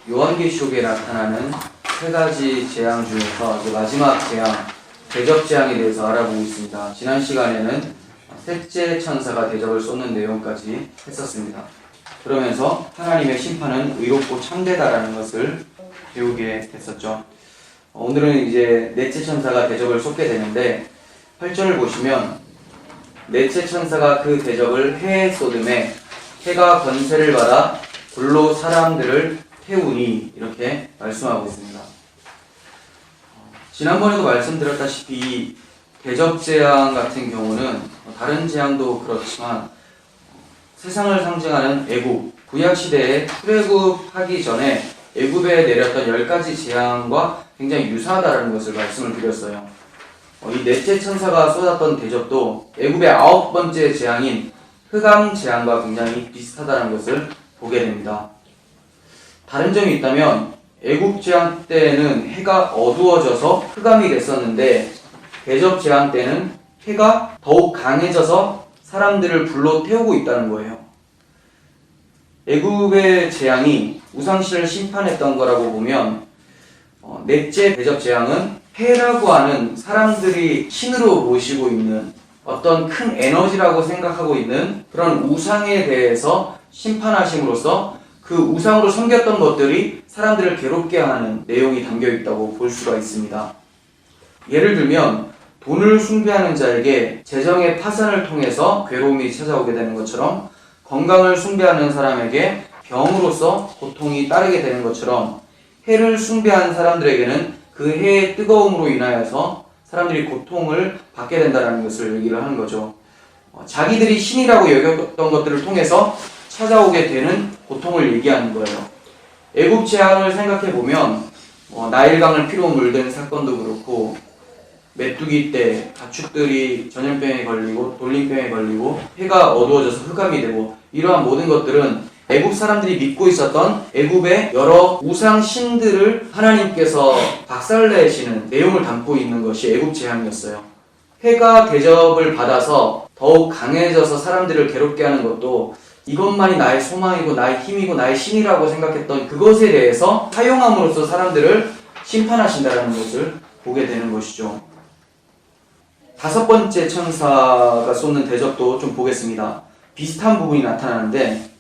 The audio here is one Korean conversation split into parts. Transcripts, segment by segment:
요한계시록에 나타나는 세 가지 재앙 중에서 이제 마지막 재앙, 대접 재앙에 대해서 알아보고 있습니다. 지난 시간에는 셋째 천사가 대접을 쏟는 내용까지 했었습니다. 그러면서 하나님의 심판은 의롭고 참되다라는 것을 배우게 됐었죠. 오늘은 이제 넷째 천사가 대접을 쏟게 되는데 8절을 보시면 넷째 천사가 그 대접을 해에 쏟음에 해가 권세를 받아 불로 사람들을 태우니 이렇게 말씀하고 있습니다. 지난번에도 말씀드렸다시피 대접 재앙 같은 경우는 다른 재앙도 그렇지만 세상을 상징하는 애굽, 구약시대에 출애굽하기 전에 애굽에 내렸던 10가지 재앙과 굉장히 유사하다는 것을 말씀을 드렸어요. 이 넷째 천사가 쏟았던 대접도 애굽의 9번째 재앙인 흑암 재앙과 굉장히 비슷하다는 것을 보게 됩니다. 다른 점이 있다면 애굽 재앙 때는 해가 어두워져서 흑암이 됐었는데 대접 재앙 때는 해가 더욱 강해져서 사람들을 불로 태우고 있다는 거예요. 애굽의 재앙이 우상신을 심판했던 거라고 보면 넷째 대접 재앙은 해라고 하는 사람들이 신으로 모시고 있는 어떤 큰 에너지라고 생각하고 있는 그런 우상에 대해서 심판하심으로써 그 우상으로 섬겼던 것들이 사람들을 괴롭게 하는 내용이 담겨 있다고 볼 수가 있습니다. 예를 들면 돈을 숭배하는 자에게 재정의 파산을 통해서 괴로움이 찾아오게 되는 것처럼 건강을 숭배하는 사람에게 병으로서 고통이 따르게 되는 것처럼 해를 숭배하는 사람들에게는 그 해의 뜨거움으로 인하여서 사람들이 고통을 받게 된다는 것을 얘기를 하는 거죠. 자기들이 신이라고 여겼던 것들을 통해서 찾아오게 되는 고통을 얘기하는 거예요. 애굽 재앙을 생각해 보면 나일강을 피로 물든 사건도 그렇고 메뚜기 때 가축들이 전염병에 걸리고 돌림병에 걸리고 해가 어두워져서 흑암이 되고 이러한 모든 것들은 애굽 사람들이 믿고 있었던 애굽의 여러 우상 신들을 하나님께서 박살내시는 내용을 담고 있는 것이 애굽 재앙이었어요. 해가 대접을 받아서 더욱 강해져서 사람들을 괴롭게 하는 것도 이것만이 나의 소망이고 나의 힘이고 나의 신이라고 생각했던 그것에 대해서 사용함으로써 사람들을 심판하신다는 것을 보게 되는 것이죠. 5번째 천사가 쏟는 대접도 좀 보겠습니다. 비슷한 부분이 나타나는데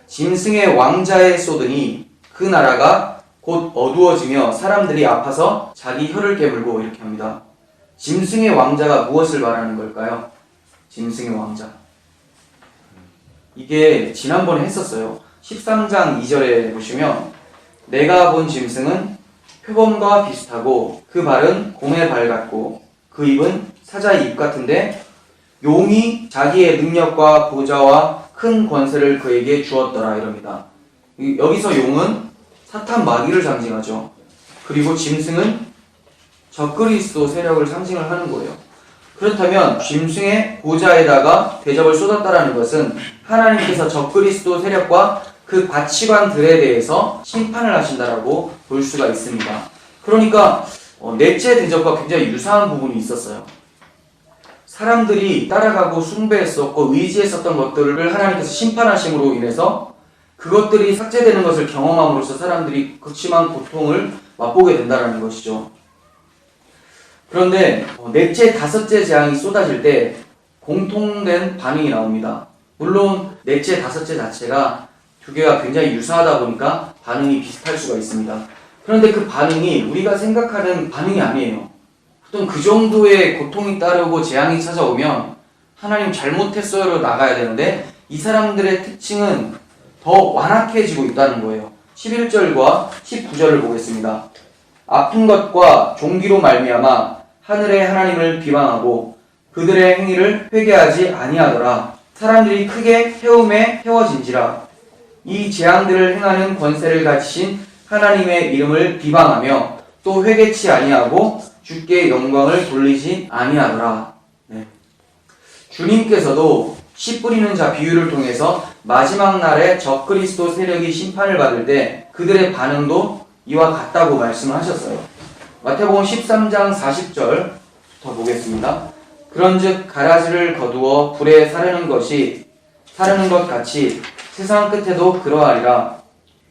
짐승의 왕자에 쏟으니 그 나라가 곧 어두워지며 사람들이 아파서 자기 혀를 깨물고 이렇게 합니다. 짐승의 왕자가 무엇을 말하는 걸까요? 짐승의 왕자. 이게 지난번에 했었어요. 13장 2절에 보시면 내가 본 짐승은 표범과 비슷하고 그 발은 곰의 발 같고 그 입은 사자의 입 같은데 용이 자기의 능력과 보좌와 큰 권세를 그에게 주었더라 이럽니다. 여기서 용은 사탄 마귀를 상징하죠. 그리고 짐승은 적그리스도 세력을 상징을 하는 거예요. 그렇다면 짐승의 보좌에다가 대접을 쏟았다라는 것은 하나님께서 적그리스도 세력과 그 가치관들에 대해서 심판을 하신다라고 볼 수가 있습니다. 그러니까 넷째 대접과 굉장히 유사한 부분이 있었어요. 사람들이 따라가고 숭배했었고 의지했었던 것들을 하나님께서 심판하심으로 인해서 그것들이 삭제되는 것을 경험함으로써 사람들이 극심한 고통을 맛보게 된다는 것이죠. 그런데 넷째, 다섯째 재앙이 쏟아질 때 공통된 반응이 나옵니다. 물론 넷째, 다섯째 자체가 두 개가 굉장히 유사하다 보니까 반응이 비슷할 수가 있습니다. 그런데 그 반응이 우리가 생각하는 반응이 아니에요. 보통 그 정도의 고통이 따르고 재앙이 찾아오면 하나님 잘못했어요로 나가야 되는데 이 사람들의 특징은 더 완악해지고 있다는 거예요. 11절과 19절을 보겠습니다. 아픈 것과 종기로 말미암아 하늘의 하나님을 비방하고 그들의 행위를 회개하지 아니하더라. 사람들이 크게 해움에 헤어진지라. 이 재앙들을 행하는 권세를 가지신 하나님의 이름을 비방하며 또 회개치 아니하고 주께 영광을 돌리지 아니하더라. 네. 주님께서도 씨 뿌리는 자 비유를 통해서 마지막 날에 적그리스도 세력이 심판을 받을 때 그들의 반응도 이와 같다고 말씀하셨어요. 마태복음 13장 40절부터 보겠습니다. 그런즉 가라지를 거두어 불에 사르는 것 같이 세상 끝에도 그러하리라.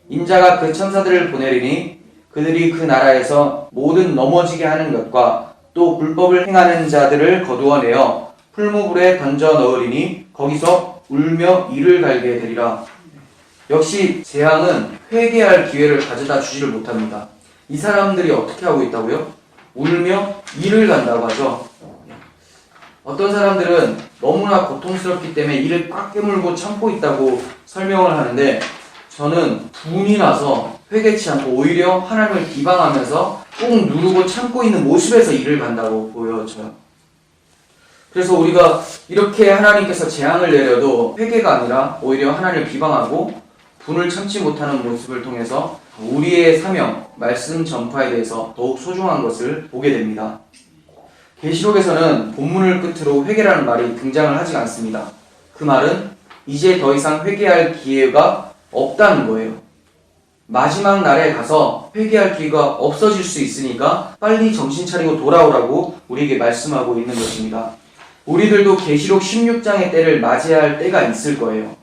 인자가 그 천사들을 보내리니 그들이 그 나라에서 모든 넘어지게 하는 것과 또 불법을 행하는 자들을 거두어내어 풀무불에 던져 넣으리니 거기서 울며 이를 갈게 되리라. 역시 재앙은 회개할 기회를 가져다 주지를 못합니다. 이 사람들이 어떻게 하고 있다고요? 울며 이를 간다고 하죠. 어떤 사람들은 너무나 고통스럽기 때문에 이를 꽉 깨물고 참고 있다고 설명을 하는데, 저는 분이 나서 회개치 않고 오히려 하나님을 비방하면서 꾹 누르고 참고 있는 모습에서 이를 간다고 보여져요. 그래서 우리가 이렇게 하나님께서 재앙을 내려도 회개가 아니라 오히려 하나님을 비방하고 분을 참지 못하는 모습을 통해서 우리의 사명, 말씀 전파에 대해서 더욱 소중한 것을 보게 됩니다. 계시록에서는 본문을 끝으로 회개라는 말이 등장을 하지 않습니다. 그 말은 이제 더 이상 회개할 기회가 없다는 거예요. 마지막 날에 가서 회개할 기회가 없어질 수 있으니까 빨리 정신 차리고 돌아오라고 우리에게 말씀하고 있는 것입니다. 우리들도 계시록 16장의 때를 맞이할 때가 있을 거예요.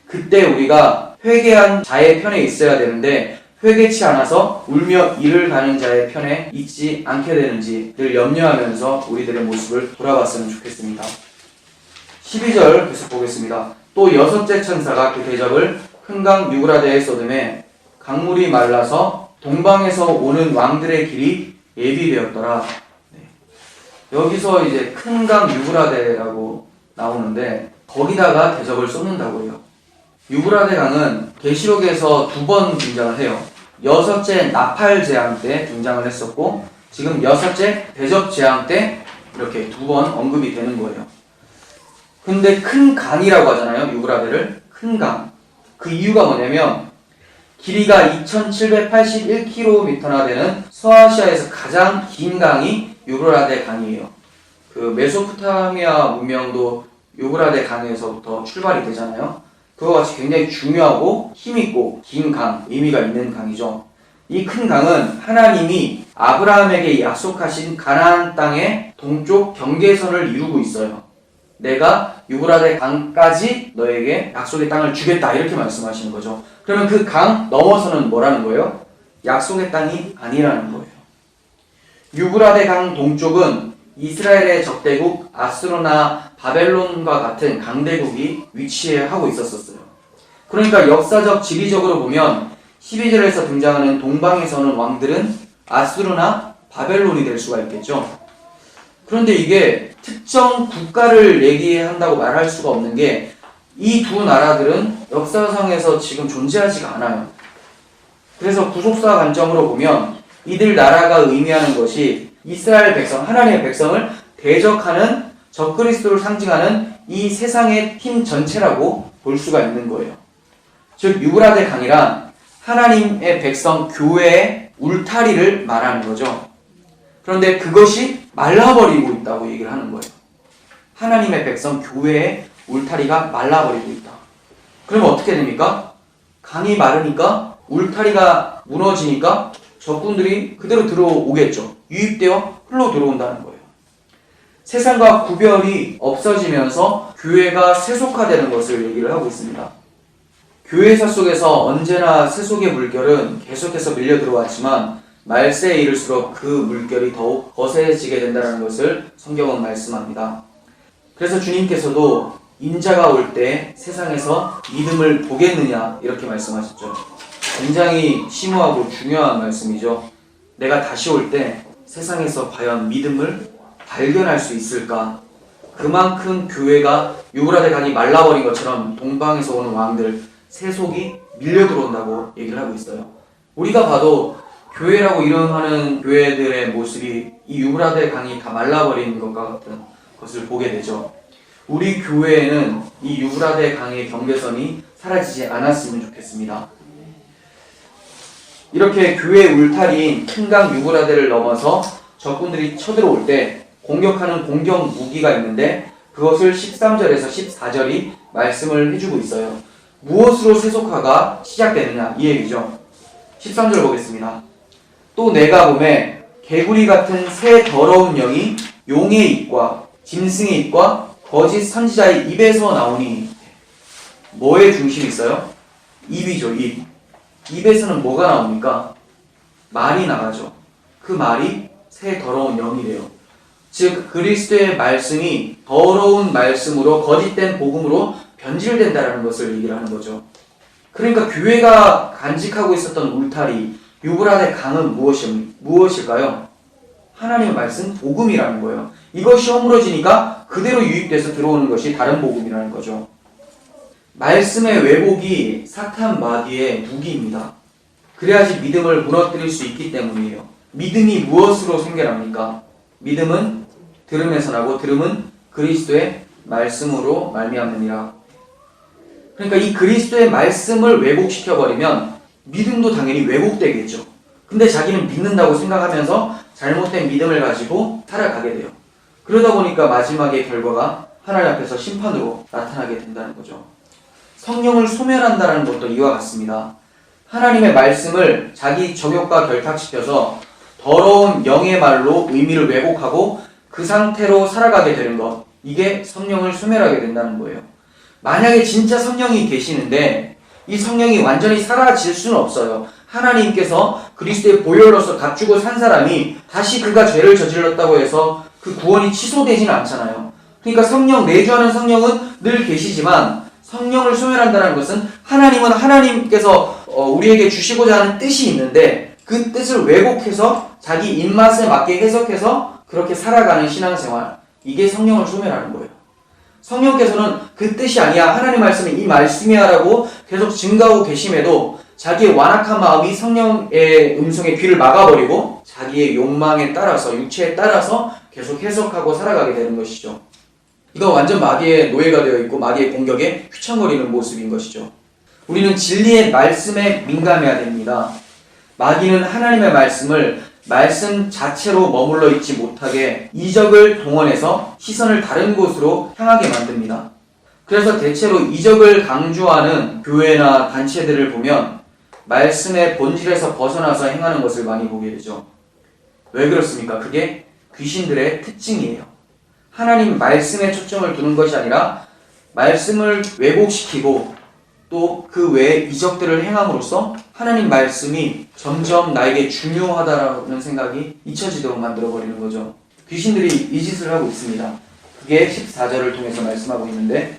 그때 우리가 회개한 자의 편에 있어야 되는데 회개치 않아서 울며 이를 가는 자의 편에 있지 않게 되는지 늘 염려하면서 우리들의 모습을 돌아봤으면 좋겠습니다. 12절 계속 보겠습니다. 또 여섯째 천사가 그 대접을 큰 강 유브라데에 쏟음에 강물이 말라서 동방에서 오는 왕들의 길이 예비되었더라. 여기서 이제 큰 강 유브라데라고 나오는데 거기다가 대접을 쏟는다고 해요. 유브라데 강은 계시록에서 2번 등장을 해요. 여섯째 나팔 재앙 때 등장을 했었고 지금 여섯째 대접 재앙 때 이렇게 2번 언급이 되는 거예요. 근데 큰 강이라고 하잖아요. 유브라데를 큰 강. 그 이유가 뭐냐면 길이가 2781km나 되는 서아시아에서 가장 긴 강이 유브라데 강이에요. 그 메소포타미아 문명도 유브라데 강에서부터 출발이 되잖아요. 그와 같이 굉장히 중요하고 힘있고 긴 강, 의미가 있는 강이죠. 이 큰 강은 하나님이 아브라함에게 약속하신 가나안 땅의 동쪽 경계선을 이루고 있어요. 내가 유브라데 강까지 너에게 약속의 땅을 주겠다 이렇게 말씀하시는 거죠. 그러면 그 강 넘어서는 뭐라는 거예요? 약속의 땅이 아니라는 거예요. 유브라데 강 동쪽은 이스라엘의 적대국 아수르나 바벨론과 같은 강대국이 위치하고 있었어요. 그러니까 역사적 지리적으로 보면 12절에서 등장하는 동방에서 오는 왕들은 아수르나 바벨론이 될 수가 있겠죠. 그런데 이게 특정 국가를 얘기한다고 말할 수가 없는 게 이 두 나라들은 역사상에서 지금 존재하지가 않아요. 그래서 구속사 관점으로 보면 이들 나라가 의미하는 것이 이스라엘 백성, 하나님의 백성을 대적하는 적그리스도를 상징하는 이 세상의 힘 전체라고 볼 수가 있는 거예요. 즉 유브라데 강이란 하나님의 백성 교회의 울타리를 말하는 거죠. 그런데 그것이 말라버리고 있다고 얘기를 하는 거예요. 하나님의 백성 교회의 울타리가 말라버리고 있다. 그러면 어떻게 됩니까? 강이 마르니까 울타리가 무너지니까 적군들이 그대로 들어오겠죠. 유입되어 흘러 들어온다는 거예요. 세상과 구별이 없어지면서 교회가 세속화되는 것을 얘기를 하고 있습니다. 교회사 속에서 언제나 세속의 물결은 계속해서 밀려 들어왔지만 말세에 이를수록 그 물결이 더욱 거세지게 된다는 것을 성경은 말씀합니다. 그래서 주님께서도 인자가 올 때 세상에서 믿음을 보겠느냐 이렇게 말씀하셨죠. 굉장히 심오하고 중요한 말씀이죠. 내가 다시 올 때 세상에서 과연 믿음을 발견할 수 있을까? 그만큼 교회가 유브라데 강이 말라버린 것처럼 동방에서 오는 왕들, 세속이 밀려 들어온다고 얘기를 하고 있어요. 우리가 봐도 교회라고 이름하는 교회들의 모습이 이 유브라데 강이 다 말라버린 것과 같은 것을 보게 되죠. 우리 교회에는 이 유브라데 강의 경계선이 사라지지 않았으면 좋겠습니다. 이렇게 교회 울타리인 큰 강 유브라데를 넘어서 적군들이 쳐들어올 때 공격하는 공격 무기가 있는데 그것을 13절에서 14절이 말씀을 해주고 있어요. 무엇으로 세속화가 시작되느냐 이 얘기죠. 13절 보겠습니다. 또 내가 보매 개구리 같은 새 더러운 영이 용의 입과 짐승의 입과 거짓 선지자의 입에서 나오니 뭐에 중심이 있어요? 입이죠. 입. 입에서는 뭐가 나옵니까? 말이 나가죠. 그 말이 새 더러운 영이래요. 즉 그리스도의 말씀이 더러운 말씀으로 거짓된 복음으로 변질된다는 것을 얘기를 하는 거죠. 그러니까 교회가 간직하고 있었던 울타리, 유브라데 강은 무엇일까요? 하나님의 말씀, 복음이라는 거예요. 이것이 허물어지니까 그대로 유입돼서 들어오는 것이 다른 복음이라는 거죠. 말씀의 왜곡이 사탄 마귀의 무기입니다. 그래야지 믿음을 무너뜨릴 수 있기 때문이에요. 믿음이 무엇으로 생겨납니까? 믿음은 들음에서 나고 들음은 그리스도의 말씀으로 말미암느니라. 그러니까 이 그리스도의 말씀을 왜곡시켜버리면 믿음도 당연히 왜곡되겠죠. 근데 자기는 믿는다고 생각하면서 잘못된 믿음을 가지고 살아가게 돼요. 그러다 보니까 마지막의 결과가 하나님 앞에서 심판으로 나타나게 된다는 거죠. 성령을 소멸한다는 것도 이와 같습니다. 하나님의 말씀을 자기 정욕과 결탁시켜서 더러운 영의 말로 의미를 왜곡하고 그 상태로 살아가게 되는 것, 이게 성령을 소멸하게 된다는 거예요. 만약에 진짜 성령이 계시는데 이 성령이 완전히 사라질 수는 없어요. 하나님께서 그리스도의 보혈로서 값주고 산 사람이 다시 그가 죄를 저질렀다고 해서 그 구원이 취소되지는 않잖아요. 그러니까 성령, 내주하는 성령은 늘 계시지만 성령을 소멸한다는 것은 하나님은 하나님께서 우리에게 주시고자 하는 뜻이 있는데 그 뜻을 왜곡해서 자기 입맛에 맞게 해석해서 그렇게 살아가는 신앙생활, 이게 성령을 소멸하는 거예요. 성령께서는 그 뜻이 아니야, 하나님 말씀이 이 말씀이야 라고 계속 증거하고 계심에도 자기의 완악한 마음이 성령의 음성에 귀를 막아버리고 자기의 욕망에 따라서, 육체에 따라서 계속 해석하고 살아가게 되는 것이죠. 이건 완전 마귀의 노예가 되어 있고 마귀의 공격에 휘청거리는 모습인 것이죠. 우리는 진리의 말씀에 민감해야 됩니다. 마귀는 하나님의 말씀 자체로 머물러 있지 못하게 이적을 동원해서 시선을 다른 곳으로 향하게 만듭니다. 그래서 대체로 이적을 강조하는 교회나 단체들을 보면 말씀의 본질에서 벗어나서 행하는 것을 많이 보게 되죠. 왜 그렇습니까? 그게 귀신들의 특징이에요. 하나님 말씀에 초점을 두는 것이 아니라 말씀을 왜곡시키고 또 그 외에 이적들을 행함으로써 하나님 말씀이 점점 나에게 중요하다라는 생각이 잊혀지도록 만들어버리는 거죠. 귀신들이 이 짓을 하고 있습니다. 그게 14절을 통해서 말씀하고 있는데,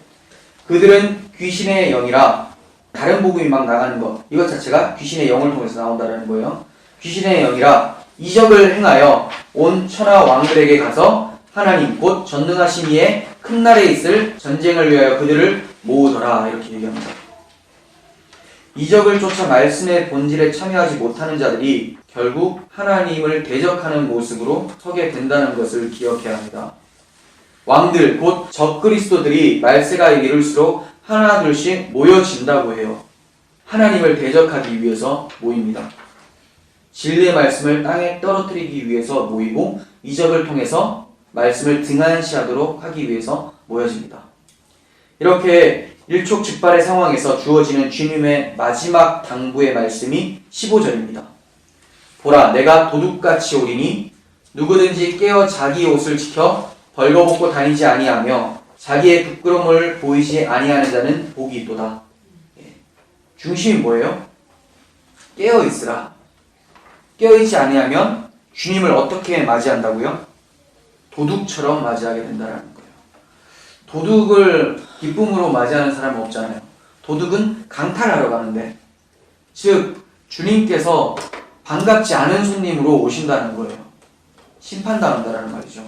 그들은 귀신의 영이라 다른 복음이 막 나가는 것, 이것 자체가 귀신의 영을 통해서 나온다는 거예요. 귀신의 영이라 이적을 행하여 온 천하 왕들에게 가서 하나님 곧 전능하신 이의 큰 날에 있을 전쟁을 위하여 그들을 모으더라, 이렇게 얘기합니다. 이적을 쫓아 말씀의 본질에 참여하지 못하는 자들이 결국 하나님을 대적하는 모습으로 서게 된다는 것을 기억해야 합니다. 왕들 곧 적그리스도들이 말세가 이를수록 하나둘씩 모여진다고 해요. 하나님을 대적하기 위해서 모입니다. 진리의 말씀을 땅에 떨어뜨리기 위해서 모이고 이적을 통해서 말씀을 등한시하도록 하기 위해서 모여집니다. 이렇게 일촉즉발의 상황에서 주어지는 주님의 마지막 당부의 말씀이 15절입니다. 보라, 내가 도둑같이 오리니 누구든지 깨어 자기 옷을 지켜 벌거벗고 다니지 아니하며 자기의 부끄러움을 보이지 아니하는 자는 복이 있도다. 중심이 뭐예요? 깨어있으라. 깨어있지 아니하면 주님을 어떻게 맞이한다고요? 도둑처럼 맞이하게 된다는 거예요. 도둑을 기쁨으로 맞이하는 사람은 없잖아요. 도둑은 강탈하러 가는데, 즉 주님께서 반갑지 않은 손님으로 오신다는 거예요. 심판당한다는 말이죠.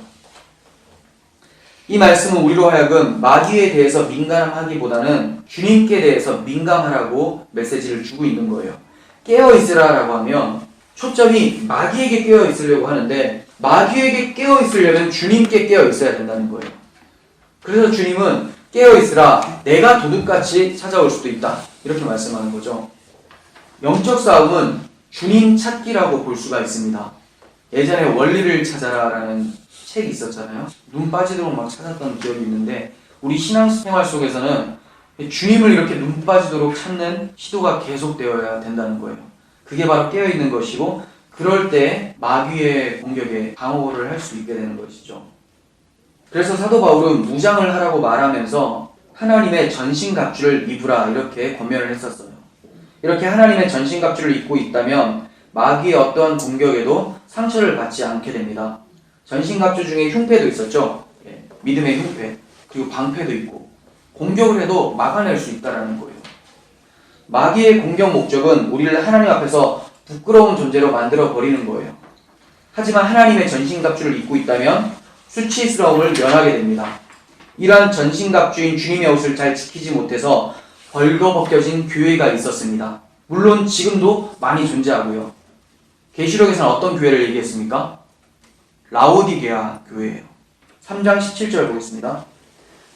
이 말씀은 우리로 하여금 마귀에 대해서 민감하기보다는 주님께 대해서 민감하라고 메시지를 주고 있는 거예요. 깨어있으라라고 하면 초점이 마귀에게 깨어있으려고 하는데, 마귀에게 깨어있으려면 주님께 깨어있어야 된다는 거예요. 그래서 주님은 깨어있으라, 내가 도둑같이 찾아올 수도 있다, 이렇게 말씀하는 거죠. 영적 싸움은 주님 찾기라고 볼 수가 있습니다. 예전에 원리를 찾아라라는 책이 있었잖아요. 눈 빠지도록 막 찾았던 기억이 있는데, 우리 신앙생활 속에서는 주님을 이렇게 눈 빠지도록 찾는 시도가 계속되어야 된다는 거예요. 그게 바로 깨어있는 것이고, 그럴 때 마귀의 공격에 방어를 할 수 있게 되는 것이죠. 그래서 사도 바울은 무장을 하라고 말하면서 하나님의 전신갑주를 입으라, 이렇게 권면을 했었어요. 이렇게 하나님의 전신갑주를 입고 있다면 마귀의 어떠한 공격에도 상처를 받지 않게 됩니다. 전신갑주 중에 흉패도 있었죠. 믿음의 흉패, 그리고 방패도 있고 공격을 해도 막아낼 수 있다는 거예요. 마귀의 공격 목적은 우리를 하나님 앞에서 부끄러운 존재로 만들어 버리는 거예요. 하지만 하나님의 전신갑주를 입고 있다면 수치스러움을 면하게 됩니다. 이러한 전신갑주인 주님의 옷을 잘 지키지 못해서 벌거벗겨진 교회가 있었습니다. 물론 지금도 많이 존재하고요. 계시록에서는 어떤 교회를 얘기했습니까? 라오디게아 교회예요. 3장 17절 보겠습니다.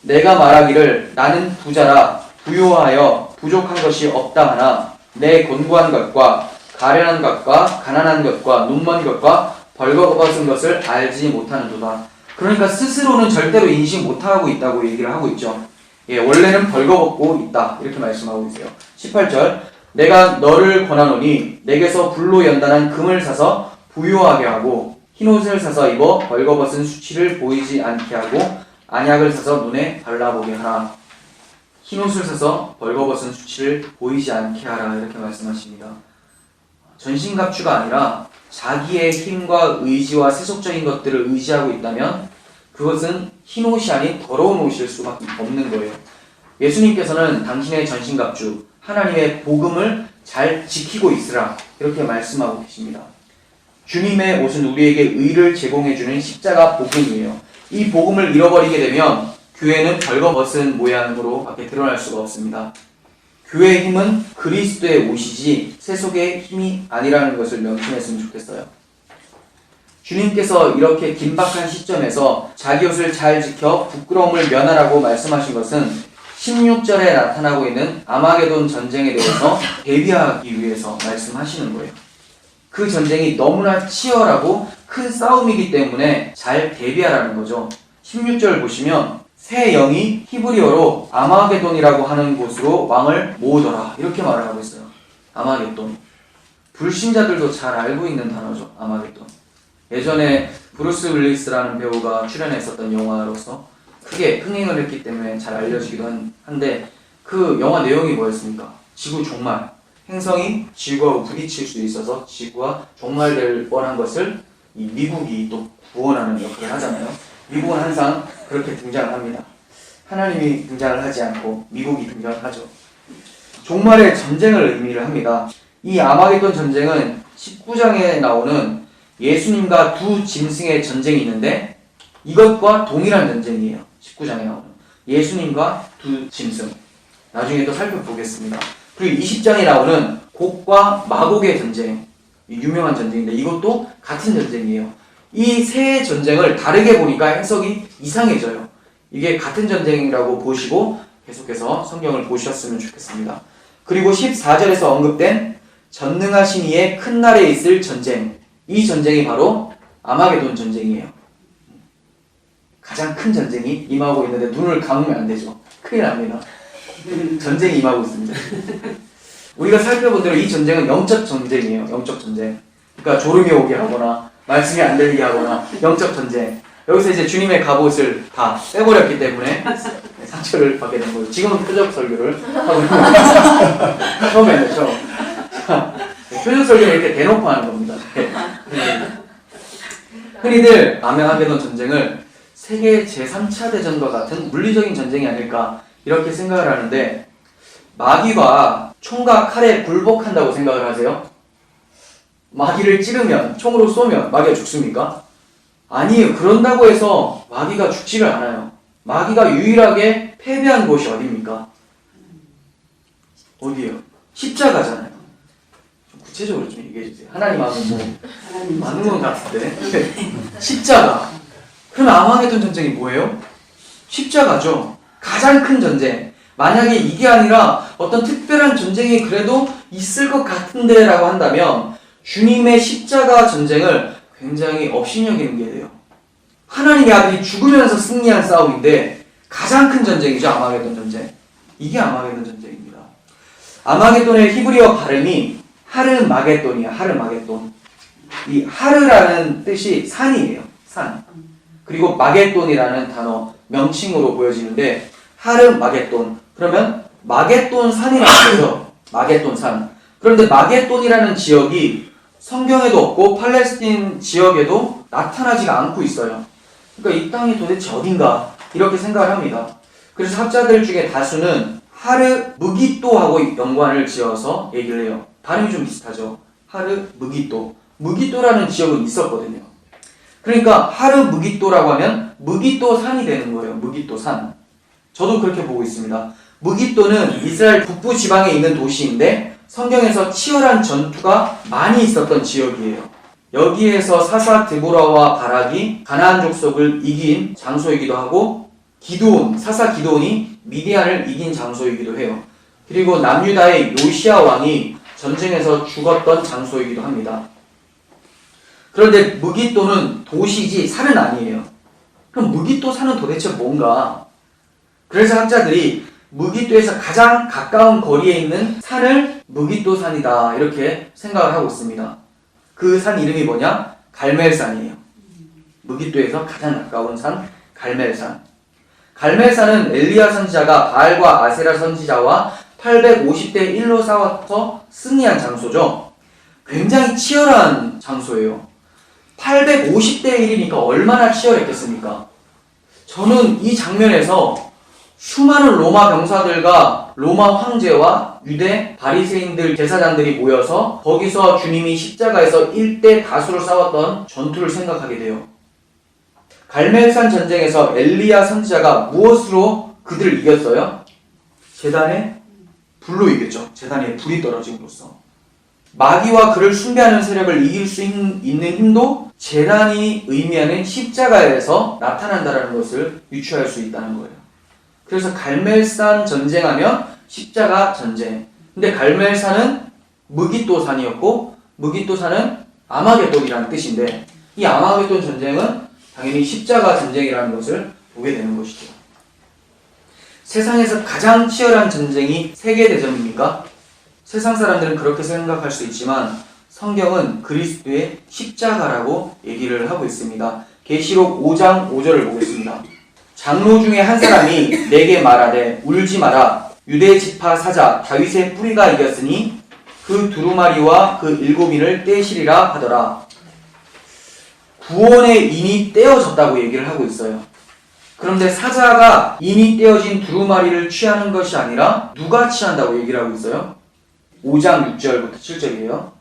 내가 말하기를 나는 부자라 부요하여 부족한 것이 없다 하나 내 곤고한 것과 가련한 것과 가난한 것과 눈먼 것과 벌거벗은 것을 알지 못하는도다. 그러니까 스스로는 절대로 인식 못하고 있다고 얘기를 하고 있죠. 원래는 벌거벗고 있다 이렇게 말씀하고 있어요. 18절 내가 너를 권하노니 내게서 불로 연단한 금을 사서 부요하게 하고 흰옷을 사서 입어 벌거벗은 수치를 보이지 않게 하고 안약을 사서 눈에 발라보게 하라. 흰옷을 사서 벌거벗은 수치를 보이지 않게 하라 이렇게 말씀하십니다. 전신갑주가 아니라 자기의 힘과 의지와 세속적인 것들을 의지하고 있다면 그것은 흰옷이 아닌 더러운 옷일 수밖에 없는 거예요. 예수님께서는 당신의 전신갑주 하나님의 복음을 잘 지키고 있으라 이렇게 말씀하고 계십니다. 주님의 옷은 우리에게 의를 제공해주는 십자가 복음이에요. 이 복음을 잃어버리게 되면 교회는 벌거벗은 모양으로 밖에 드러날 수가 없습니다. 교회의 힘은 그리스도의 옷이지 세속의 힘이 아니라는 것을 명심했으면 좋겠어요. 주님께서 이렇게 긴박한 시점에서 자기 옷을 잘 지켜 부끄러움을 면하라고 말씀하신 것은 16절에 나타나고 있는 아마게돈 전쟁에 대해서 대비하기 위해서 말씀하시는 거예요. 그 전쟁이 너무나 치열하고 큰 싸움이기 때문에 잘 대비하라는 거죠. 16절 보시면 새 영이 히브리어로 아마게돈이라고 하는 곳으로 왕을 모으더라 이렇게 말을 하고 있어요. 아마게돈. 불신자들도 잘 알고 있는 단어죠. 아마게돈. 예전에 브루스 윌리스라는 배우가 출연했었던 영화로서 크게 흥행을 했기 때문에 잘 알려지기도 한데 그 영화 내용이 뭐였습니까? 지구 종말. 행성이 지구와 부딪힐 수 있어서 지구가 종말될 뻔한 것을 이 미국이 또 구원하는 역할을 하잖아요. 미국은 항상 그렇게 등장을 합니다. 하나님이 등장을 하지 않고 미국이 등장을 하죠. 종말의 전쟁을 의미를 합니다. 이 아마게돈 전쟁은 19장에 나오는 예수님과 두 짐승의 전쟁이 있는데 이것과 동일한 전쟁이에요. 19장에 나오는 예수님과 두 짐승. 나중에 또 살펴보겠습니다. 그리고 20장에 나오는 곡과 마곡의 전쟁. 유명한 전쟁인데 이것도 같은 전쟁이에요. 이 세 전쟁을 다르게 보니까 해석이 이상해져요. 이게 같은 전쟁이라고 보시고 계속해서 성경을 보셨으면 좋겠습니다. 그리고 14절에서 언급된 전능하신 이의 큰 날에 있을 전쟁. 이 전쟁이 바로 아마게돈 전쟁이에요. 가장 큰 전쟁이 임하고 있는데 눈을 감으면 안 되죠. 큰일 납니다. 전쟁이 임하고 있습니다. 우리가 살펴본 대로 이 전쟁은 영적 전쟁이에요. 영적 전쟁. 그러니까 졸음이 오게 하거나 말씀이 안 들리게 하거나 영적 전쟁. 여기서 이제 주님의 갑옷을 다 빼버렸기 때문에 상처를 받게 된 거예요. 지금은 표적 설교를 하고 있는 거예요. 처음에는 표적 설교는 이렇게 대놓고 하는 겁니다. 흔히들 아마게돈 전쟁을 세계 제3차 대전과 같은 물리적인 전쟁이 아닐까 이렇게 생각을 하는데 마귀가 총과 칼에 굴복한다고 생각을 하세요? 마귀를 찌르면 총으로 쏘면 마귀가 죽습니까? 아니에요. 그런다고 해서 마귀가 죽지를 않아요. 마귀가 유일하게 패배한 곳이 어디입니까? 어디예요? 십자가잖아요. 좀 구체적으로 좀 얘기해 주세요. 하나님 마음은 뭐 많은 건 같은데 십자가. 그럼 아마게돈 전쟁이 뭐예요? 십자가죠. 가장 큰 전쟁. 만약에 이게 아니라 어떤 특별한 전쟁이 그래도 있을 것 같은데 라고 한다면 주님의 십자가 전쟁을 굉장히 업신여기는 게 돼요. 하나님의 아들이 죽으면서 승리한 싸움인데 가장 큰 전쟁이죠. 아마게돈 전쟁. 이게 아마게돈 전쟁입니다. 아마게돈의 히브리어 발음이 하르마게돈이야. 하르마게돈. 이 하르라는 뜻이 산이에요. 산. 그리고 마게돈이라는 단어 명칭으로 보여지는데 하르마게돈. 그러면 마게돈 산이라는 거죠. 마게돈 산. 그런데 마게돈이라는 지역이 성경에도 없고 팔레스틴 지역에도 나타나지가 않고 있어요. 그러니까 이 땅이 도대체 어딘가 이렇게 생각을 합니다. 그래서 학자들 중에 다수는 하르 무기또하고 연관을 지어서 얘기를 해요. 발음이 좀 비슷하죠. 하르 무기또. 무기또라는 지역은 있었거든요. 그러니까 하르 무기또라고 하면 무기또 산이 되는 거예요. 무기또 산. 저도 그렇게 보고 있습니다. 무기또는 이스라엘 북부 지방에 있는 도시인데 성경에서 치열한 전투가 많이 있었던 지역이에요. 여기에서 사사 드보라와 바락이 가나안 족속을 이긴 장소이기도 하고 사사 기드온이 미디안을 이긴 장소이기도 해요. 그리고 남유다의 요시야 왕이 전쟁에서 죽었던 장소이기도 합니다. 그런데 무기또는 도시지 산은 아니에요. 그럼 무기또 산은 도대체 뭔가? 그래서 학자들이 무기또에서 가장 가까운 거리에 있는 산을 무기또 산이다 이렇게 생각을 하고 있습니다. 그 산 이름이 뭐냐? 갈멜산이에요. 무기또에서 가장 가까운 산 갈멜산. 갈멜산은 엘리야 선지자가 바알과 아세라 선지자와 850대 1로 싸워서 승리한 장소죠. 굉장히 치열한 장소예요. 850대 1이니까 얼마나 치열했겠습니까? 저는 이 장면에서 수많은 로마 병사들과 로마 황제와 유대 바리새인들 제사장들이 모여서 거기서 주님이 십자가에서 1대 다수로 싸웠던 전투를 생각하게 돼요. 갈멜산 전쟁에서 엘리야 선지자가 무엇으로 그들을 이겼어요? 제단의 불로 이겼죠. 제단에 불이 떨어짐으로써. 마귀와 그를 숭배하는 세력을 이길 수 있는 힘도 제단이 의미하는 십자가에서 나타난다는 것을 유추할 수 있다는 거예요. 그래서 갈멜산 전쟁하면 십자가 전쟁. 근데 갈멜산은 무기또산이었고 무기또산은 아마겟돈이라는 뜻인데 이 아마겟돈 전쟁은 당연히 십자가 전쟁이라는 것을 보게 되는 것이죠. 세상에서 가장 치열한 전쟁이 세계대전입니까? 세상 사람들은 그렇게 생각할 수 있지만 성경은 그리스도의 십자가라고 얘기를 하고 있습니다. 계시록 5장 5절을 보겠습니다. 장로 중에 한 사람이 내게 말하되 울지 마라. 유대 지파 사자 다윗의 뿌리가 이겼으니 그 두루마리와 그 7인을 떼시리라 하더라. 구원의 인이 떼어졌다고 얘기를 하고 있어요. 그런데 사자가 인이 떼어진 두루마리를 취하는 것이 아니라 누가 취한다고 얘기를 하고 있어요? 5장 6절부터 7절이에요.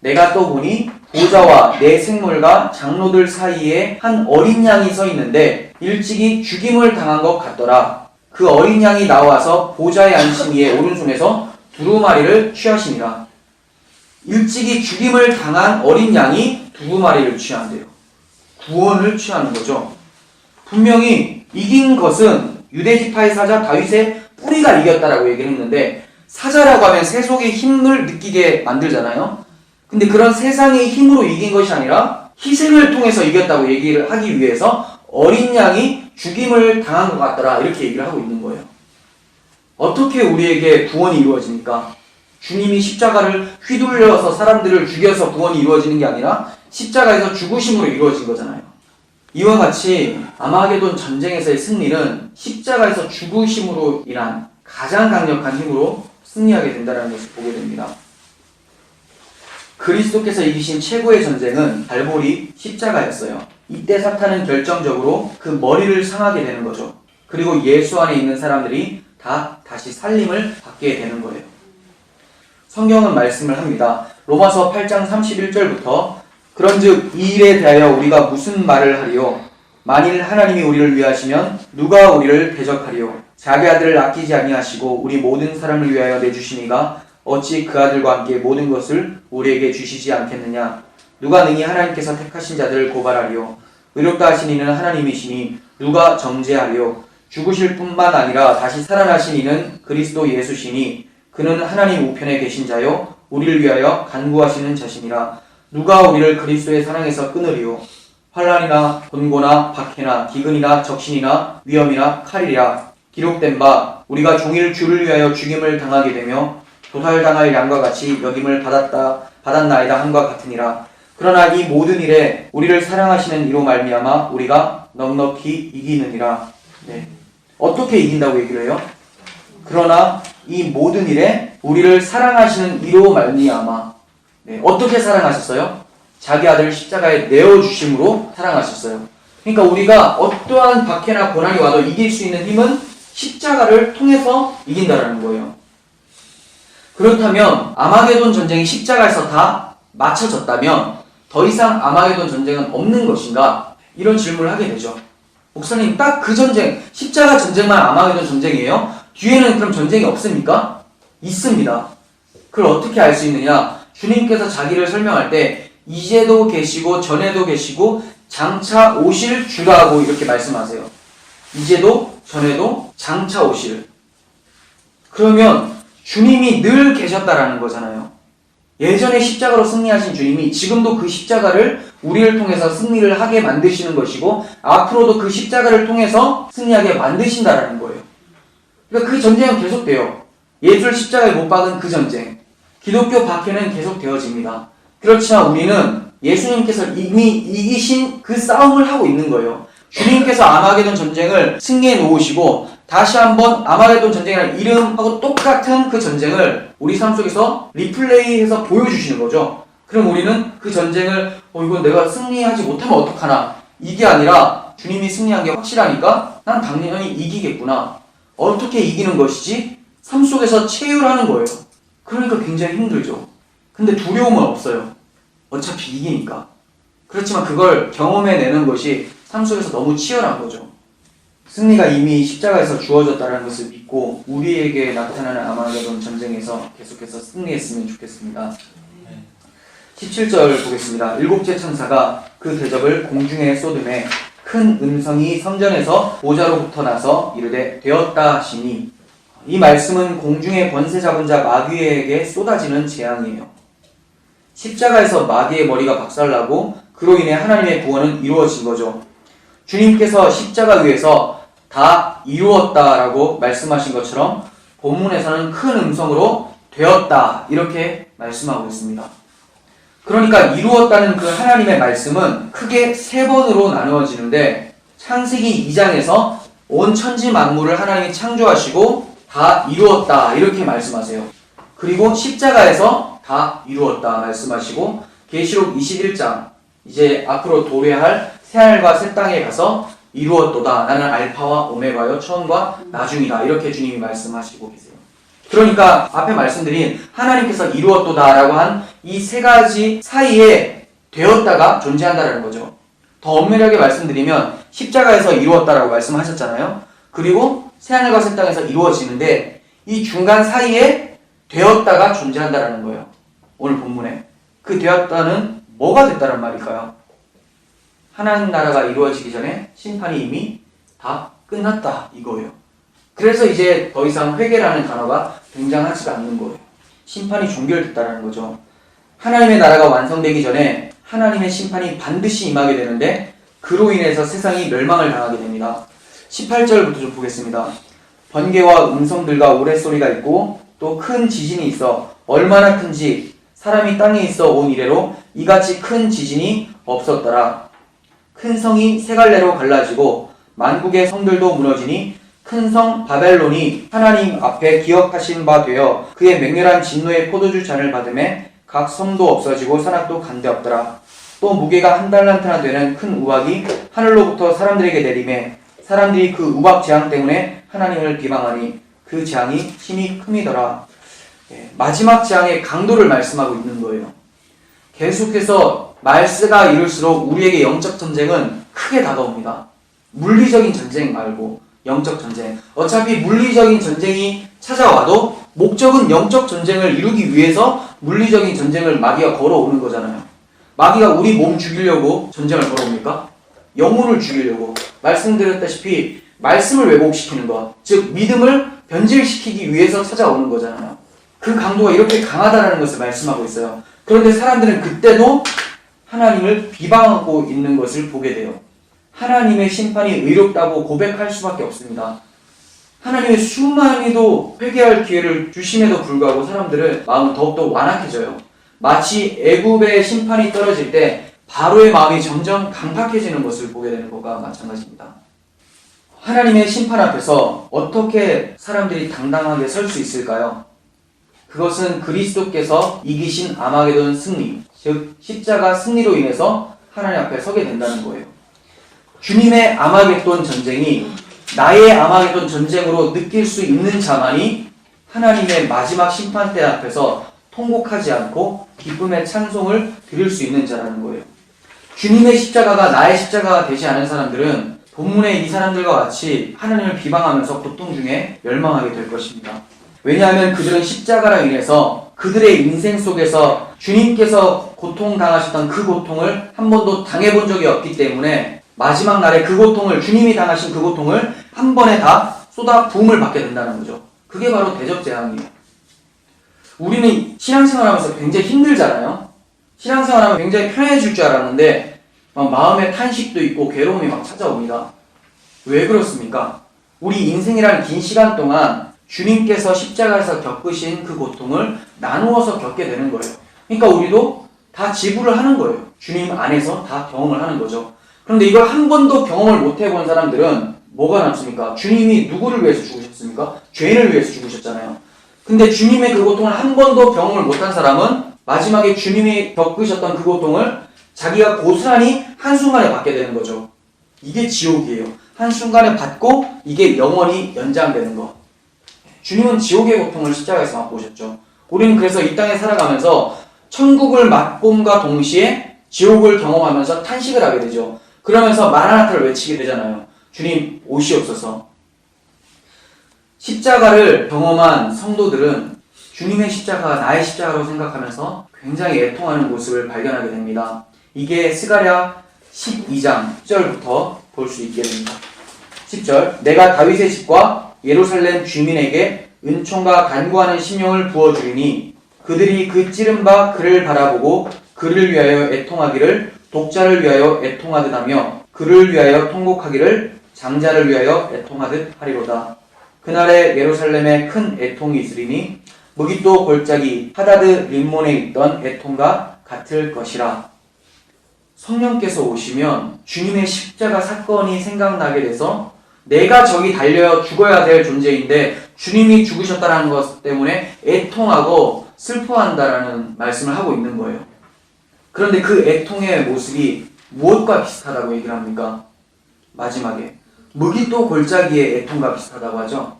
내가 또 보니 보좌와 내 생물과 장로들 사이에 한 어린 양이 서 있는데 일찍이 죽임을 당한 것 같더라. 그 어린 양이 나와서 보좌의 앉으신 이의 오른손에서 두루마리를 취하시니라. 일찍이 죽임을 당한 어린 양이 두루마리를 취한대요. 구원을 취하는 거죠. 분명히 이긴 것은 유대지파의 사자 다윗의 뿌리가 이겼다라고 얘기를 했는데 사자라고 하면 세속의 힘을 느끼게 만들잖아요. 근데 그런 세상의 힘으로 이긴 것이 아니라 희생을 통해서 이겼다고 얘기를 하기 위해서 어린 양이 죽임을 당한 것 같더라 이렇게 얘기를 하고 있는 거예요. 어떻게 우리에게 구원이 이루어집니까? 주님이 십자가를 휘둘려서 사람들을 죽여서 구원이 이루어지는 게 아니라 십자가에서 죽으심으로 이루어진 거잖아요. 이와 같이 아마게돈 전쟁에서의 승리는 십자가에서 죽으심으로 인한 가장 강력한 힘으로 승리하게 된다는 것을 보게 됩니다. 그리스도께서 이기신 최고의 전쟁은 갈보리 십자가였어요. 이때 사탄은 결정적으로 그 머리를 상하게 되는 거죠. 그리고 예수 안에 있는 사람들이 다 다시 살림을 받게 되는 거예요. 성경은 말씀을 합니다. 로마서 8장 31절부터 그런즉 이 일에 대하여 우리가 무슨 말을 하리요? 만일 하나님이 우리를 위하시면 누가 우리를 대적하리요? 자기 아들을 아끼지 아니하시고 우리 모든 사람을 위하여 내주시니가 어찌 그 아들과 함께 모든 것을 우리에게 주시지 않겠느냐? 누가 능히 하나님께서 택하신 자들을 고발하리요? 의롭다 하신 이는 하나님이시니 누가 정죄하리요? 죽으실 뿐만 아니라 다시 살아나신 이는 그리스도 예수시니 그는 하나님 우편에 계신 자요 우리를 위하여 간구하시는 자시니라. 누가 우리를 그리스도의 사랑에서 끊으리요? 환난이나 곤고나 박해나 기근이나 적신이나 위험이나 칼이라. 기록된 바 우리가 종일 주를 위하여 죽임을 당하게 되며 도살당할 양과 같이 여김을 받았나이다 함과 같으니라. 그러나 이 모든 일에 우리를 사랑하시는 이로 말미암아 우리가 넉넉히 이기느니라. 네. 어떻게 이긴다고 얘기를 해요? 그러나 이 모든 일에 우리를 사랑하시는 이로 말미암아. 어떻게 사랑하셨어요? 자기 아들을 십자가에 내어주심으로 사랑하셨어요. 그러니까 우리가 어떠한 박해나 고난이 와도 이길 수 있는 힘은 십자가를 통해서 이긴다라는 거예요. 그렇다면 아마게돈 전쟁이 십자가에서 다 마쳐졌다면 더 이상 아마게돈 전쟁은 없는 것인가? 이런 질문을 하게 되죠. 목사님, 딱 그 전쟁, 십자가 전쟁만 아마게돈 전쟁이에요? 뒤에는 그럼 전쟁이 없습니까? 있습니다. 그걸 어떻게 알 수 있느냐? 주님께서 자기를 설명할 때 이제도 계시고 전에도 계시고 장차 오실 주라고 이렇게 말씀하세요. 이제도 전에도 장차 오실. 그러면 주님이 늘 계셨다라는 거잖아요. 예전에 십자가로 승리하신 주님이 지금도 그 십자가를 우리를 통해서 승리를 하게 만드시는 것이고 앞으로도 그 십자가를 통해서 승리하게 만드신다라는 거예요. 그러니까 그 전쟁은 계속돼요. 예수를 십자가에 못 박은 그 전쟁, 기독교 박해는 계속 되어집니다. 그렇지만 우리는 예수님께서 이미 이기신 그 싸움을 하고 있는 거예요. 주님께서 아마게돈 전쟁을 승리해 놓으시고 다시 한번 아마게돈 전쟁이라는 이름하고 똑같은 그 전쟁을 우리 삶 속에서 리플레이해서 보여주시는 거죠. 그럼 우리는 그 전쟁을 이거 내가 승리하지 못하면 어떡하나, 이게 아니라 주님이 승리한 게 확실하니까 난 당연히 이기겠구나. 어떻게 이기는 것이지? 삶 속에서 체휼하는 거예요. 그러니까 굉장히 힘들죠. 근데 두려움은 없어요. 어차피 이기니까. 그렇지만 그걸 경험해내는 것이 삶 속에서 너무 치열한 거죠. 승리가 이미 십자가에서 주어졌다는 것을 믿고 우리에게 나타나는 아마게돈 전쟁에서 계속해서 승리했으면 좋겠습니다. 17절 보겠습니다. 일곱째 천사가 그 대접을 공중에 쏟음에 큰 음성이 성전에서 보좌로부터 나서 이르되 되었다 하시니, 이 말씀은 공중의 권세 잡은 자 마귀에게 쏟아지는 재앙이에요. 십자가에서 마귀의 머리가 박살나고 그로 인해 하나님의 구원은 이루어진 거죠. 주님께서 십자가 위에서 다 이루었다라고 말씀하신 것처럼 본문에서는 큰 음성으로 되었다 이렇게 말씀하고 있습니다. 그러니까 이루었다는 그 하나님의 말씀은 크게 세 번으로 나누어지는데, 창세기 2장에서 온 천지 만물을 하나님이 창조하시고 다 이루었다 이렇게 말씀하세요. 그리고 십자가에서 다 이루었다 말씀하시고, 계시록 21장 이제 앞으로 도래할 새하늘과 새 땅에 가서 이루었도다. 나는 알파와 오메가요 처음과 나중이다. 이렇게 주님이 말씀하시고 계세요. 그러니까 앞에 말씀드린 하나님께서 이루었도다 라고 한 이 세 가지 사이에 되었다가 존재한다는 거죠. 더 엄밀하게 말씀드리면 십자가에서 이루었다라고 말씀하셨잖아요. 그리고 새하늘과 새 땅에서 이루어지는데 이 중간 사이에 되었다가 존재한다는 거예요. 오늘 본문에. 그 되었다는 뭐가 됐다는 말일까요? 하나님 나라가 이루어지기 전에 심판이 이미 다 끝났다 이거예요. 그래서 이제 더 이상 회개라는 단어가 등장하지가 않는 거예요. 심판이 종결됐다는 거죠. 하나님의 나라가 완성되기 전에 하나님의 심판이 반드시 임하게 되는데 그로 인해서 세상이 멸망을 당하게 됩니다. 18절부터 좀 보겠습니다. 번개와 음성들과 우레소리가 있고 또 큰 지진이 있어 얼마나 큰지 사람이 땅에 있어 온 이래로 이같이 큰 지진이 없었더라. 큰 성이 세 갈래로 갈라지고 만국의 성들도 무너지니 큰 성 바벨론이 하나님 앞에 기억하신 바 되어 그의 맹렬한 진노의 포도주 잔을 받음에 각 성도 없어지고 산악도 간데 없더라. 또 무게가 한 달란트나 되는 큰 우박이 하늘로부터 사람들에게 내림에 사람들이 그 우박 재앙 때문에 하나님을 비방하니 그 재앙이 심히 큼이더라. 마지막 재앙의 강도를 말씀하고 있는 거예요. 계속해서 말세가 이룰수록 우리에게 영적 전쟁은 크게 다가옵니다. 물리적인 전쟁 말고 영적 전쟁. 어차피 물리적인 전쟁이 찾아와도 목적은 영적 전쟁을 이루기 위해서 물리적인 전쟁을 마귀가 걸어오는 거잖아요. 마귀가 우리 몸 죽이려고 전쟁을 걸어옵니까? 영혼을 죽이려고. 말씀드렸다시피 말씀을 왜곡시키는 것, 즉 믿음을 변질시키기 위해서 찾아오는 거잖아요. 그 강도가 이렇게 강하다는 것을 말씀하고 있어요. 그런데 사람들은 그때도 하나님을 비방하고 있는 것을 보게 돼요. 하나님의 심판이 의롭다고 고백할 수밖에 없습니다. 하나님의 수많이도 회개할 기회를 주심에도 불구하고 사람들은 마음은 더욱더 완악해져요. 마치 애굽의 심판이 떨어질 때 바로의 마음이 점점 강팍해지는 것을 보게 되는 것과 마찬가지입니다. 하나님의 심판 앞에서 어떻게 사람들이 당당하게 설 수 있을까요? 그것은 그리스도께서 이기신 아마게돈 승리, 즉 십자가 승리로 인해서 하나님 앞에 서게 된다는 거예요. 주님의 아마게돈 전쟁이 나의 아마게돈 전쟁으로 느낄 수 있는 자만이 하나님의 마지막 심판대 앞에서 통곡하지 않고 기쁨의 찬송을 드릴 수 있는 자라는 거예요. 주님의 십자가가 나의 십자가가 되지 않은 사람들은 본문의 이 사람들과 같이 하나님을 비방하면서 고통 중에 멸망하게 될 것입니다. 왜냐하면 그들은 십자가로 인해서 그들의 인생 속에서 주님께서 고통당하셨던 그 고통을 한 번도 당해본 적이 없기 때문에 마지막 날에 그 고통을, 주님이 당하신 그 고통을 한 번에 다 쏟아 부음을 받게 된다는 거죠. 그게 바로 대접재앙이에요. 우리는 신앙생활하면서 굉장히 힘들잖아요. 신앙생활하면 굉장히 편해질 줄 알았는데 막 마음에 탄식도 있고 괴로움이 막 찾아옵니다. 왜 그렇습니까? 우리 인생이라는 긴 시간 동안 주님께서 십자가에서 겪으신 그 고통을 나누어서 겪게 되는 거예요. 그러니까 우리도 다 지불을 하는 거예요. 주님 안에서 다 경험을 하는 거죠. 그런데 이걸 한 번도 경험을 못 해본 사람들은 뭐가 남습니까? 주님이 누구를 위해서 죽으셨습니까? 죄인을 위해서 죽으셨잖아요. 근데 주님의 그 고통을 한 번도 경험을 못한 사람은 마지막에 주님이 겪으셨던 그 고통을 자기가 고스란히 한순간에 받게 되는 거죠. 이게 지옥이에요. 한순간에 받고 이게 영원히 연장되는 거. 주님은 지옥의 고통을 십자가에서 맛보셨죠. 우리는 그래서 이 땅에 살아가면서 천국을 맛봄과 동시에 지옥을 경험하면서 탄식을 하게 되죠. 그러면서 마라나타를 외치게 되잖아요. 주님 오시옵소서. 십자가를 경험한 성도들은 주님의 십자가가 나의 십자가라고 생각하면서 굉장히 애통하는 모습을 발견하게 됩니다. 이게 스가랴 12장 10절부터 볼 수 있게 됩니다. 10절 내가 다윗의 집과 예루살렘 주민에게 은총과 간구하는 심령을 부어주리니 그들이 그 찌른 바 그를 바라보고 그를 위하여 애통하기를 독자를 위하여 애통하듯 하며 그를 위하여 통곡하기를 장자를 위하여 애통하듯 하리로다. 그날에 예루살렘에 큰 애통이 있으리니 무깃도 골짜기 하다드 림몬에 있던 애통과 같을 것이라. 성령께서 오시면 주님의 십자가 사건이 생각나게 돼서 내가 저기 달려 죽어야 될 존재인데 주님이 죽으셨다는 것 때문에 애통하고 슬퍼한다라는 말씀을 하고 있는 거예요. 그런데 그 애통의 모습이 무엇과 비슷하다고 얘기를 합니까? 마지막에 무깃도 골짜기의 애통과 비슷하다고 하죠.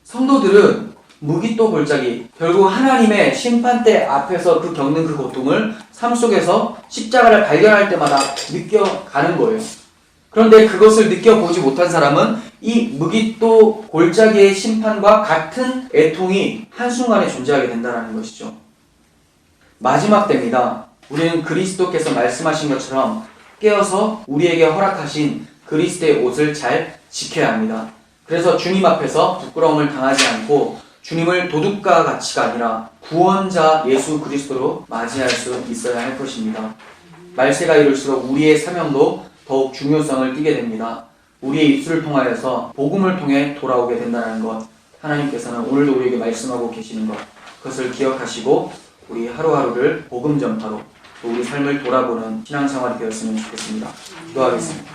성도들은 무깃도 골짜기, 결국 하나님의 심판대 앞에서 겪는 그 고통을 삶 속에서 십자가를 발견할 때마다 느껴가는 거예요. 그런데 그것을 느껴보지 못한 사람은 이 무깃도 골짜기의 심판과 같은 애통이 한순간에 존재하게 된다는 것이죠. 마지막 때입니다. 우리는 그리스도께서 말씀하신 것처럼 깨어서 우리에게 허락하신 그리스도의 옷을 잘 지켜야 합니다. 그래서 주님 앞에서 부끄러움을 당하지 않고 주님을 도둑과 같이가 아니라 구원자 예수 그리스도로 맞이할 수 있어야 할 것입니다. 말세가 이룰수록 우리의 사명도 더욱 중요성을 띠게 됩니다. 우리의 입술을 통하여서 복음을 통해 돌아오게 된다는 것, 하나님께서는 오늘도 우리에게 말씀하고 계시는 것, 그것을 기억하시고 우리 하루하루를 복음 전파로 또 우리 삶을 돌아보는 신앙생활이 되었으면 좋겠습니다. 기도하겠습니다.